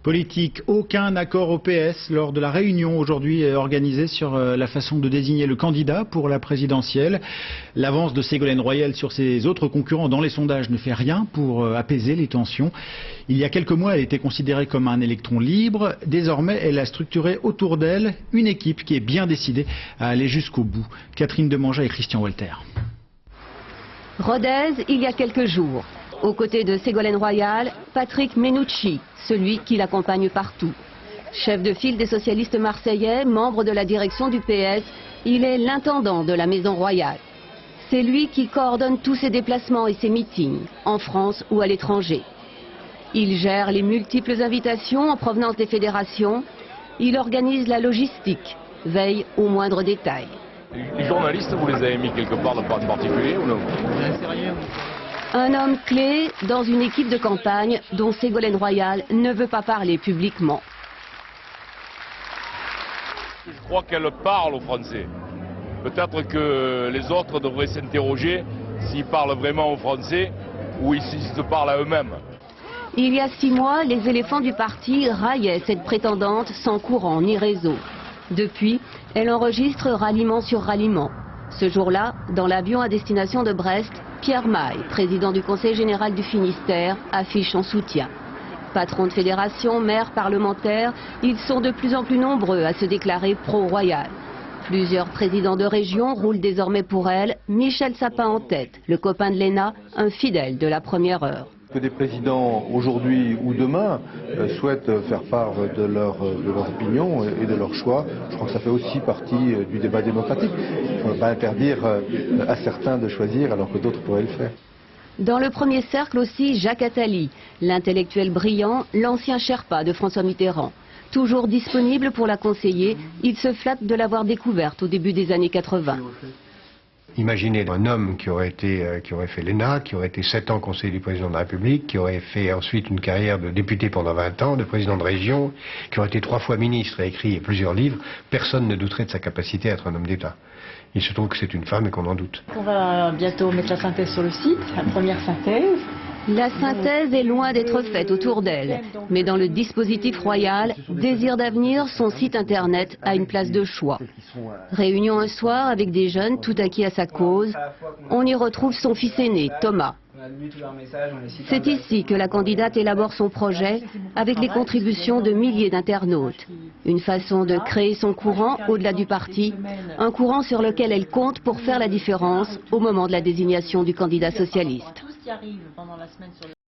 Politique, aucun accord au PS lors de la réunion aujourd'hui organisée sur la façon de désigner le candidat pour la présidentielle. L'avance de Ségolène Royal sur ses autres concurrents dans les sondages ne fait rien pour apaiser les tensions. Il y a quelques mois, elle était considérée comme un électron libre. Désormais, elle a structuré autour d'elle une équipe qui est bien décidée à aller jusqu'au bout. Catherine Demangeat et Christian Walter. Rodez, il y a quelques jours. Aux côtés de Ségolène Royal, Patrick Mennucci, celui qui l'accompagne partout. Chef de file des socialistes marseillais, membre de la direction du PS, il est l'intendant de la Maison Royale. C'est lui qui coordonne tous ses déplacements et ses meetings, en France ou à l'étranger. Il gère les multiples invitations en provenance des fédérations. Il organise la logistique, veille aux moindres détails. Les journalistes, vous les avez mis quelque part en particulier ou non? Un homme clé dans une équipe de campagne dont Ségolène Royal ne veut pas parler publiquement. Je crois qu'elle parle aux Français. Peut-être que les autres devraient s'interroger s'ils parlent vraiment aux Français ou s'ils se parlent à eux-mêmes. Il y a 6 mois, les éléphants du parti raillaient cette prétendante sans courant ni réseau. Depuis, elle enregistre ralliement sur ralliement. Ce jour-là, dans l'avion à destination de Brest, Pierre Maille, président du Conseil général du Finistère, affiche son soutien. Patron de fédération, maire, parlementaire, ils sont de plus en plus nombreux à se déclarer pro-royal. Plusieurs présidents de région roulent désormais pour elle, Michel Sapin en tête, le copain de Léna, un fidèle de la première heure. Que des présidents aujourd'hui ou demain souhaitent faire part de leur opinion et de leur choix, je crois que ça fait aussi partie du débat démocratique. Il ne faut pas interdire à certains de choisir alors que d'autres pourraient le faire. Dans le premier cercle aussi, Jacques Attali, l'intellectuel brillant, l'ancien Sherpa de François Mitterrand. Toujours disponible pour la conseiller, il se flatte de l'avoir découverte au début des années 80. Imaginez un homme qui aurait fait l'ENA, qui aurait été 7 ans conseiller du président de la République, qui aurait fait ensuite une carrière de député pendant 20 ans, de président de région, qui aurait été 3 fois ministre et écrit plusieurs livres. Personne ne douterait de sa capacité à être un homme d'État. Il se trouve que c'est une femme et qu'on en doute. On va bientôt mettre la synthèse sur le site, la première synthèse. La synthèse est loin d'être faite autour d'elle. Mais dans le dispositif royal, Désir d'avenir, son site internet a une place de choix. Réunion un soir avec des jeunes tout acquis à sa cause. On y retrouve son fils aîné, Thomas. C'est ici que la candidate élabore son projet avec les contributions de milliers d'internautes. Une façon de créer son courant au-delà du parti, un courant sur lequel elle compte pour faire la différence au moment de la désignation du candidat socialiste.